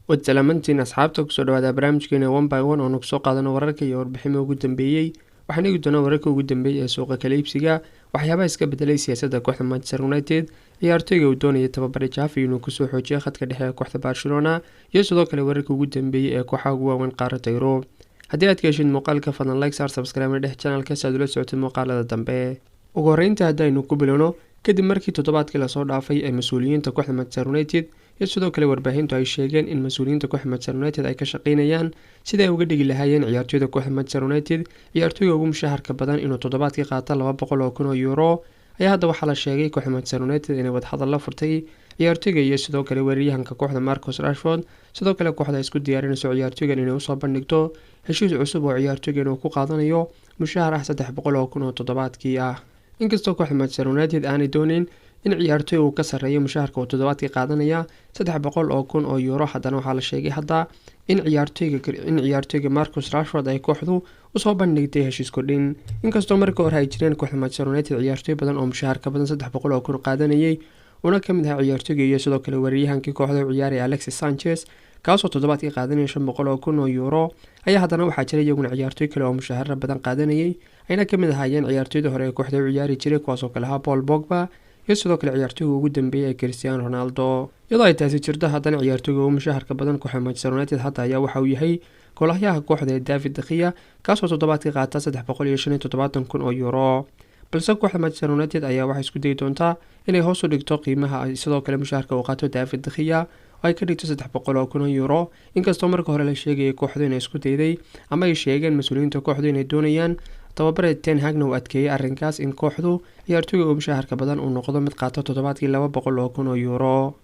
wadsalaamantiin asxaabta kusoo dhawaada barnaamijkeena 1 by 1 oo nagu soo qaadano wararka iyo warbiximo ugu dambeeyay. waxaan eegi doonaa wararka ugu dambeeyay ee suuqa kala iibsiga, waxyaabaha iska bedelay siyaasadda kooxda Manchester United, ciyaartoyga uu doonaya tababare Xavi inuu kusoo xoojiyo khadka dhexe ee kooxda Barcelona, iyo sidoo kale wararka ugu dambeeyay ee kooxaha ugu waaweyn qaaradda Yurub. haddii aad ka heshid muuqaalka fadlan like, subscribe dhex channelka si aad ula socotid muuqaalada dambe. ugu horreynta haddaynu ku bilowno, kadib markii toddobaadkii lasoo dhaafay ee mas-uuliyiinta kooxda Manchester United iyo sidoo kale warbaahintu ay sheegeen in mas-uuliyiinta kooxda Manchester United ay ka shaqeynayaan sidii ay uga dhigi lahaayeen ciyaartoyda kooxda Manchester United ciyaartoyga ugu mushaharka badan inuu toddobaadkii qaato 200,000 euro. ayaa hadda waxaa la sheegay kooxda Manchester United inay wadahadal la furtay ciyaartoyga iyo sidoo kale weeraryahanka kooxda Marcus Rashford. sidoo kale kooxda isku diyaarinayso ciyaartoygan inay usoo bandhigto heshiis cusub oo ciyaartoygan uu ku qaadanayo mushahar ah 300,000 oo toddobaadkii ah. inkastoo kooxda Manchester United aanay doonin in ciyaartoy uu ka sareeyo mushaharka uu toddobaadkii qaadanaya 300,000 oo euro, haddana waxaa la sheegay hadda in ciyaartoyga Marcus Rashford ay kooxdu usoo bandhigtay heshiis kordhin. inkastoo markii hore ay jireen kooxda Manchester United ciyaartoy badan oo mushaharka badan 300,000 qaadanayay, una ka mid ah ciyaartoyga iyo sidoo kale weeraryahankii kooxda u ciyaaray Alexis Sanchez kaasoo toddobaadkii qaadanaya 500,000 oo euro, ayaa haddana waxaa jiray iyaguna ciyaartoy kale oo mushaharra badan qaadanayay, ayna ka mid ahaayeen ciyaartoyda hore ee kooxda u ciyaari jiray kuwaasoo kale ahaa Paul Pogba iyo sidoo kale ciyaartoyga ugu dambeeyay ee Cristiano Ronaldo. iyadoo ay taasi jirto, haddana ciyaartoyga ugu mushaharka badan kooxda Manchester United hadda ayaa waxa uu yahay goolahyaha kooxda ee David De Gea kaasoo toddobaadkii qaata 375,000 oo euro. balse kooxda Manchester United ayaa waxay isku dayi doontaa inay hoos u dhigto qiimaha sidoo kale mushaharka uu qaato David De Gea oo ay ka dhigto 300,000 oo euro. inkastoo markii hore la sheegayay kooxdu inay isku dayday ama ay sheegeen mas-uuliyiinta kooxdu inay doonayaan tababare Ten Hagna uu adkeeyay arrinkaas in kooxdu ciyaartoyga ugu mushaharka badan uu noqdo mid qaato toddobaadkii 200,000 oo euro.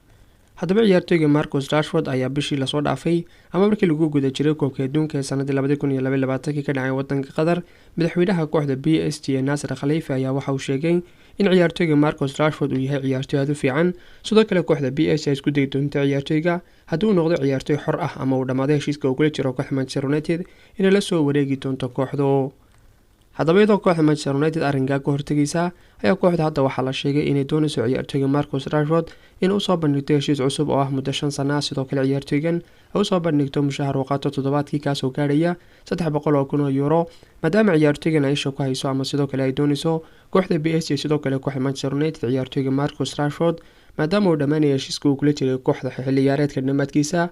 haddaba ciyaartoyga Marcus Rashford ayaa bishii lasoo dhaafay ama markii lagu guda jiray koobka adduunka ee sanadii 2022 ka dhacay wadanka Qatar, madaxweynaha kooxda PSG Nasser Khalifa ayaa waxa uu sheegay in ciyaartoyga Marcus Rashford uu yahay ciyaartoy aad u fiican. sidoo kale kooxda PSG ay isku dayi doonto ciyaartoyga haddii uu noqdo ciyaartoy xor ah ama uu dhammaado heshiiska uu kula jiro kooxda Manchester United inay la soo wareegi doonto kooxdu. haddaba iyadoo kooxda Manchester United arrinkaa ka hortagaysa, ayaa kooxda hadda waxaa la sheegay inay doonayso ciyaartoyga Marcus Rashford in uu soo bandhigto heshiis cusub oo ah muddo 5 sano ah. sidoo kale ciyaartoygan ay usoo bandhigto mushahar uu qaato toddobaadkii kaasoo gaadhaya 300,000 oo euro, maadaama ciyaartoygan ay isha ku hayso ama sidoo kale ay doonayso kooxda PSG sidoo kale kooxda Manchester United ciyaartoyga Marcus Rashford maadaama uu dhammaanaya heshiiska uu kula jiray kooxda xilli ciyaareedka dhammaadkiisa.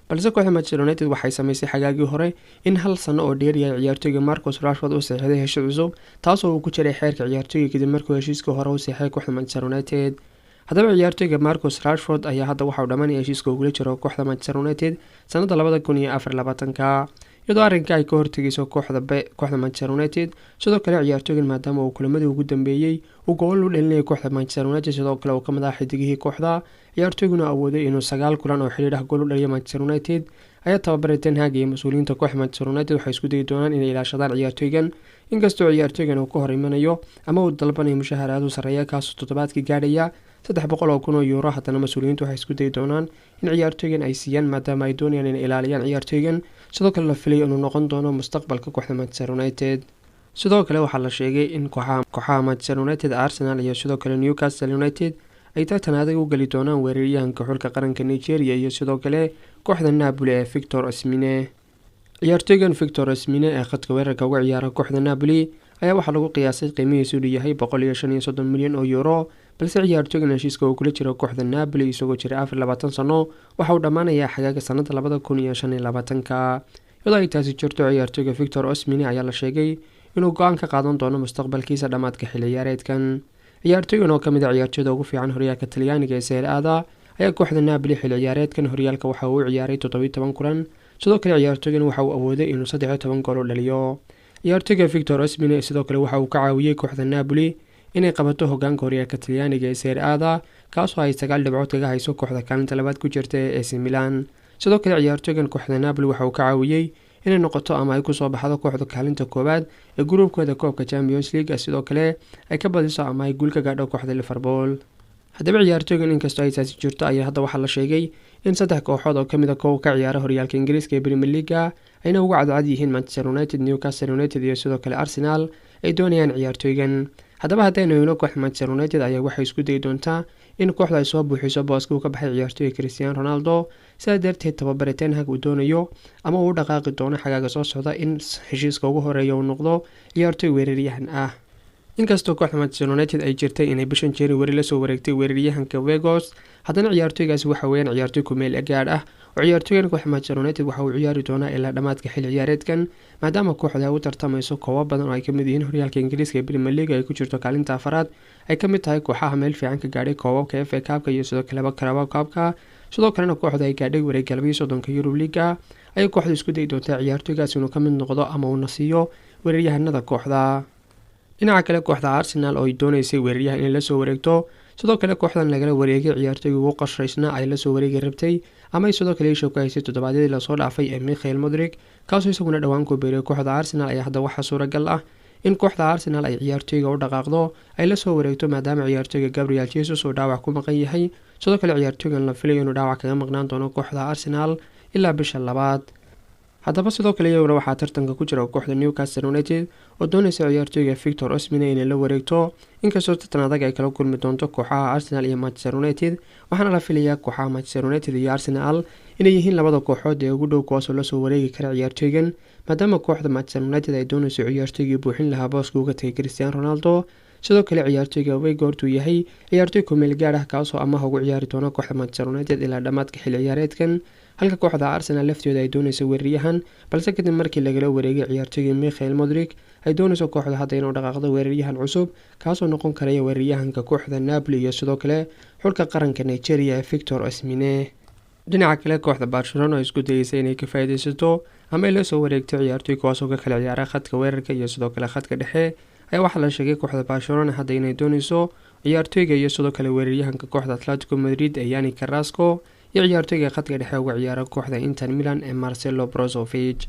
balse kooxda Manchester United waxay samaysay xagaagii hore in 1 sano oo dheer yahay ciyaartoyga Marcus Rashford uu saxiixday heshiis cusub taasoo uu ku jiray xeerka ciyaartoyga kadib markii heshiiska hore uu saxiixay kooxda Manchester United. haddaba ciyaartoyga Marcus Rashford ayaa hadda waxa uu dhammaanaya heshiiska uu kula jiro kooxda Manchester United sanadda 2024 iyadoo arrinka ay ka hortagayso kooxda Manchester United. sidoo kale ciyaartoygan maadaama uu kulamadii ugu dambeeyay uu gool u dhalinayay kooxda Manchester United, sidoo kale uu ka mid ah xidigihii kooxda, ciyaartoyguna awooday inuu 9 kulan oo xiriir ah gool u dhaliyo Manchester United, ayaa tababare Ten Hag iyo mas-uuliyiinta kooxda Manchester United waxay isku dayi doonaan inay ilaashadaan ciyaartoygan. inkastoo ciyaartoygan uu ka hor imanayo ama uu dalbanayo mushahar aad u sareeya kaasoo toddobaadkii gaadhaya 300,000 oo euro, haddana mas-uuliyiintu waxay isku dayi doonaan in ciyaartoygan ay siiyaan maadaama ay doonayaan inay ilaaliyaan ciyaartoygan. sidoo kale la filayo inuu noqon doono mustaqbalka kooxda Manchester United. sidoo kale waxaa la sheegay in kooxaha Manchester United, Arsenal iyo sidoo kale Newcastle United ay tartan adag u gali doonaan weeraryahanka xulka qaranka Nigeria iyo sidoo kale kooxda Napoli ee Victor Osimhen. ciyaartoygan Victor Osimhen ee khadka weerarka uga ciyaara kooxda Napoli ayaa waxaa lagu qiyaasay qiimihiisu inuu yahay 135 milyan oo euro, balse ciyaartoygan heshiiska uu kula jiro kooxda Napoli isagoo jira 24 sano waxa uu dhammaanayaa xagaaga sanadda 2025. iyadoo ay taasi jirto, ciyaartoyga Victor Osimhen ayaa la sheegay inuu go'aan ka qaadan doono mustaqbalkiisa dhammaadka xilli ciyaareedkan. ciyaartoygan oo ka mid ah ciyaartoyda ugu fiican horyaalka Talyaaniga ee Serie A ayaa kooxda Napoli xilli ciyaareedkan horyaalka waxa uu ciyaaray 17 kulan. sidoo kale ciyaartoygan waxa uu awooday inuu 13 gool u dhaliyo. ciyaartoyga Victor Osimhen sidoo kale waxa uu ka caawiyay kooxda Napoli inay qabato hogaanka horyaalka Talyaaniga ee Serie A kaasoo ay 9 dhibcood kaga hayso kooxda kaalinta labaad ku jirta ee AC Milan. sidoo kale ciyaartoygan kooxda Napoli waxa uu ka caawiyay inay noqoto ama ay ku soo baxdo kooxda kaalinta koowaad ee gruubkooda koobka Champions League, sidoo kale ay ka badiso ama ay guul ka gaadho kooxda Liverpool. haddaba ciyaartoygan inkastoo ay taasi jirto ayaa hadda waxaa la sheegay in 3 kooxood oo ka mid ah kuwa ka ciyaara horyaalka Ingiriiska ee Premier League ayna ugu cadcad yihiin Manchester United, Newcastle United iyo sidoo kale Arsenal ay doonayaan ciyaartoygan. haddaba haddaynu eegno kooxda Manchester United ayaa waxay isku dayi doontaa in kooxda ay soo buuxiso booska uu ka baxay ciyaartoyga Cristiano Ronaldo sidaa darteed tababare Ten Hag uu doonayo ama uu dhaqaaqi doono xagaaga soo socda in heshiiska ugu horeeya uu noqdo ciyaartoy weeraryahan ah. inkastoo kooxda Manchester United ay jirtay inay bishan January la soo wareegtay weeraryahanka Weghorst, haddana ciyaartoygaasi waxa weeyaan ciyaartoy ku meel gaar ah oo ciyaartoygan kooxda Manchester United waxa uu ciyaari doonaa ilaa dhamaadka xilli ciyaareedkan, maadaama kooxda ay u tartamayso koobo badan oo ay ka mid yihiin horyaalka Ingiriiska ee Premier League ay ku jirto kaalinta afraad, ay ka mid tahay kooxaha meel fiican ka gaadhay koobabka FA Cup-ka iyo sidoo kale Carabao Cup-ka. sidoo kalena kooxda ay gaadhay wareegga 32 Euro League ay kooxdu isku day doontaa ciyaartoygaasi inuu ka mid noqdo ama uu nasiyo weeraryahanada kooxda. dhinaca kale kooxda Arsenal oo ay doonaysay weeraryahan inay la soo wareegto, sidoo kale kooxdan lagala wareegay ciyaartoyga ugu qorshaysnaa ay la soo wareegi rabtay ama ay sidoo kale isha ku haysay toddobaadyadii la soo dhaafay ee Michael Mudryk, kaasoo isaguna dhawaan ku biiray kooxda Arsenal. ayaa hadda waxaa suuragal ah in kooxda Arsenal ay ciyaartoyga u dhaqaaqdo ay la soo wareegto maadaama ciyaartoyga Gabriel Jesus uu dhaawac ku maqan yahay. sidoo kale ciyaartoygan la filayo inuu dhaawac kaga maqnaan doono kooxda Arsenal ilaa bisha labaad. haddaba sidoo kale iyaguna waxaa tartanka ku jira kooxda Newcastle United oo doonaysa ciyaartoyga Victor Osimhen inay la wareegto, inkastoo tartan adag ay kala kulmi doonto kooxaha Arsenal iyo Manchester United. waxaana la filayaa kooxaha Manchester United iyo Arsenal inay yihiin labada kooxood ee ugu dhow kuwaasoo la soo wareegi kara ciyaartoygan, maadaama kooxda Manchester United ay doonayso ciyaartoygii buuxin lahaa booska uga tagay Cristiano Ronaldo. sidoo kale ciyaartoyga Weghorst uu yahay ciyaartoy ku meel gaar ah kaasoo amaah ugu ciyaari doona kooxda Manchester United ilaa dhamaadka xilli ciyaareedkan, halka kooxda Arsenal laftooda ay doonayso weeraryahan, balse kadib markii lagala wareegay ciyaartoyga Michael Mudryk ay doonayso kooxda hadda inuu dhaqaaqdo weeraryahan cusub kaasoo noqon karaya weeraryahanka kooxda Napoli iyo sidoo kale xulka qaranka Nigeria ee Victor Osimhen. dhinaca kale kooxda Barcelona oo isku dayeysay inay ka faa'iideysato ama ay la soo wareegto ciyaartoy kuwaasoo ka kala ciyaara khadka weerarka iyo sidoo kale khadka dhexe, ayaa waxaa la sheegay kooxda Barcelona hadda inay doonayso ciyaartoyga iyo sidoo kale weeraryahanka kooxda Atletico Madrid ee Yannick Carrasco iyo ciyaartoyga khadka dhexe uga ciyaara kooxda Inter Milan ee Marcelo Brozovic.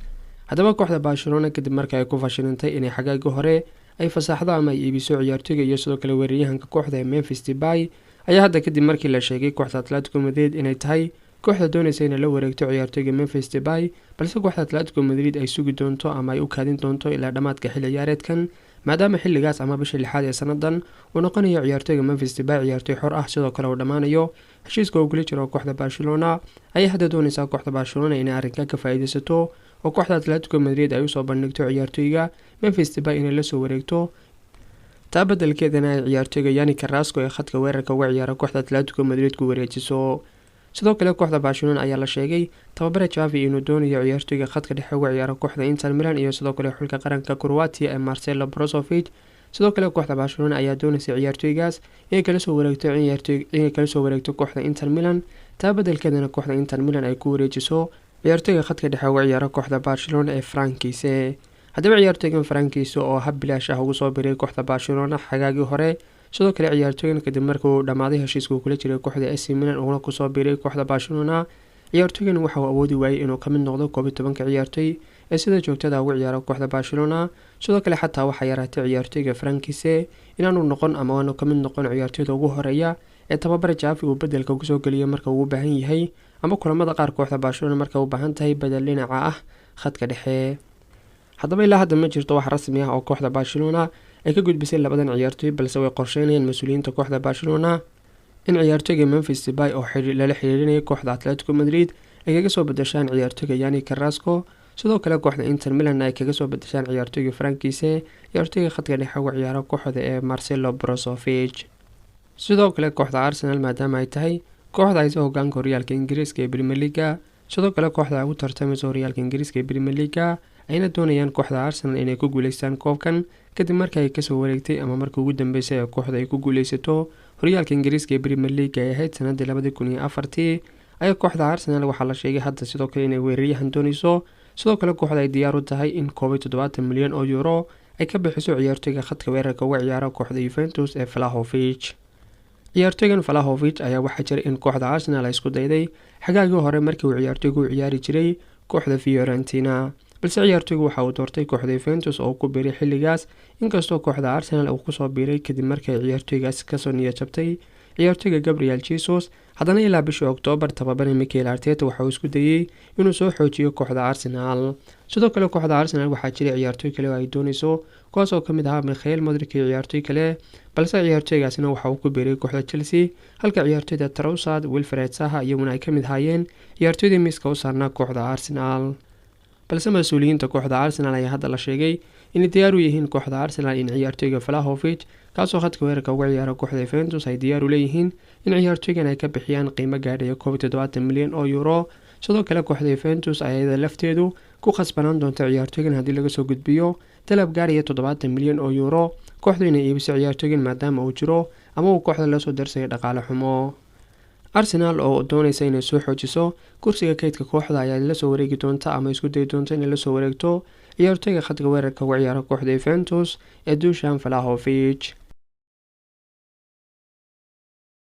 haddaba kooxda Barcelona kadib markii ay ku fashilantay inay xagaagii hore ay fasaxdo ama ay iibiso ciyaartoyga iyo sidoo kale weeraryahanka kooxda ee Memphis Depay, ayaa hadda kadib markii la sheegay kooxda Atletico Madrid inay tahay kooxda doonaysa inay la wareegto ciyaartoyga Memphis Depay, balse kooxda Atletico Madrid ay sugi doonto ama ay u kaadin doonto ilaa dhamaadka xilli ciyaareedkan, maadaama xilligaas ama bisha 6 ee sanadan uu noqonayo ciyaartoyga Memphis Depay ciyaartoy xor ah, sidoo kale uu dhamaanayo heshiiska uu kula jiro kooxda Barcelona. ayaa hadda doonaysa kooxda Barcelona inay arrinka ka faa'iideysato oo kooxda Atletico Madrid ay u soo bandhigto ciyaartoyga Memphis Depay inay la soo wareegto, taa beddelkeedana ay ciyaartoyga Yannick Carrasco ee khadka weerarka uga ciyaara kooxda Atletico Madrid ku wareejiso. sidoo kale kooxda Barcelona ayaa la sheegay tababare Xavi inuu doonayo ciyaartoyga khadka dhexe uga ciyaara kooxda Inter Milan iyo sidoo kale xulka qaranka Croatia ee Marcelo Brozovic. sidoo kale kooxda Barcelona ayaa doonaysa ciyaartoygaas inay kala soo wareegto kooxda Inter Milan, taa beddelkeedana kooxda Inter Milan ay ku wareejiso ciyaartoyga khadka dhexe uga ciyaara kooxda Barcelona ee Frankiise. haddaba ciyaartoygan Frankiise oo hab bilaash ah ugu soo biiray kooxda Barcelona xagaagii hore, sidoo kale ciyaartoygan kadib markii uu dhamaaday heshiiska uu kula jiray kooxda AC Milan uuna ku soo biiray kooxda Barcelona, ciyaartoygan waxa uu awoodi waayay inuu ka mid noqdo 12 ciyaartoy ee sida joogtada ugu ciyaara kooxda Barcelona. sidoo kale xataa waxaa yaraatay ciyaartoyga Frankiise inaanu noqon ama aanu ka mid noqon ciyaartoyda ugu horeeya ee tababare Xavi uu bedelka ku soo geliyo marka uu u baahan yahay ama kulamada qaar kooxda Barcelona marka uu baahan tahay bedel dhinaca ah khadka dhexe. haddaba ilaa hadda ma jirto wax rasmi ah oo kooxda Barcelona ay ka gudbisay labadan ciyaartoy, balse way qorsheynayaan mas'uuliyiinta kooxda Barcelona in ciyaartoyga Memphis Depay oo lala xiriirinayay kooxda Atletico Madrid ay kaga soo bedeshaan ciyaartoyga Yannick Carrasco, sidoo kale kooxda Inter Milan ay kaga soo bedeshaan ciyaartoyga Frankiise ciyaartoyga khadka dhexe uga ciyaara kooxda ee Marcelo Brozovic. sidoo kale kooxda Arsenal maadaama ay tahay kooxda haysa hogaanka horyaalka Ingiriiska ee Premier League, sidoo kale kooxda ugu tartamaysa horyaalka Ingiriiska ee Premier League ayna doonayaan kooxda Arsenal inay ku guuleystaan koobkan kadib markii ay kasoo wareegtay ama markii ugu dambeysay ee kooxda ay ku guuleysato horyaalka Ingiriiska ee Premier League ay ahayd sanadii 2004. ayaa kooxda Arsenal waxaa la sheegay hadda sidoo kale inay weeraryahan doonayso, sidoo kale kooxda ay diyaar u tahay in 70 milyan oo euro ay ka bixiso ciyaartoyga khadka weerarka uga ciyaara kooxda Juventus ee Vlahovic. ciyaartoygan Vlahovic ayaa waxaa jiray in kooxda Arsenal ay isku dayday xagaagii hore markii uu ciyaartoygu u ciyaari jiray kooxda Fiorentina, balse ciyaartoygu waxa uu doortay kooxda Juventus oo ku biiray xilligaas, inkastoo kooxda Arsenal uu ku soo biiray kadib markii ciyaartoygaas ka soo niyad jabtay ciyaartoyga Gabriel Jesus. haddana ilaa bishii Oktoobar tababare Mikel Arteta waxa uu isku dayay inuu soo xoojiyo kooxda Arsenal. sidoo kale kooxda Arsenal waxaa jiray ciyaartoy kale oo ay doonayso kuwaas oo ka mid ahaa Mikhail Modric iyo ciyaartoy kale, balse ciyaartoygaasina waxa uu ku biiray kooxda Chelsea, halka ciyaartoyda Trossard, Wilfried Zaha iyaguna ay ka mid ahaayeen ciyaartoydii miiska u saarnaa kooxda Arsenal. balse mas-uuliyiinta kooxda Arsenal ayaa hadda la sheegay inay diyaar u yihiin kooxda Arsenal in ciyaartoyga Vlahovic kaasoo khadka weerarka uga ciyaara kooxda Juventus ay diyaar u leeyihiin in ciyaartoygan ay ka bixiyaan qiimo gaadhaya 70 milyan oo euro. sidoo kale kooxda Juventus ayaa lafteedu ku khasbanaan doonta ciyaartoygan haddii laga soo gudbiyo dalab gaaraya 70 milyan oo euro kooxdu inay iibiso ciyaartoygan maadaama uu jiro ama uu kooxda la soo darsay dhaqaale xumo. Arsenal oo doonaysa inay soo xoojiso kursiga kaydka kooxda ayaa la soo wareegi doonta ama isku day doonta inay la soo wareegto ciyaartoyga khadka weerarka uga ciyaara kooxda Juventus ee Dusan Vlahovic.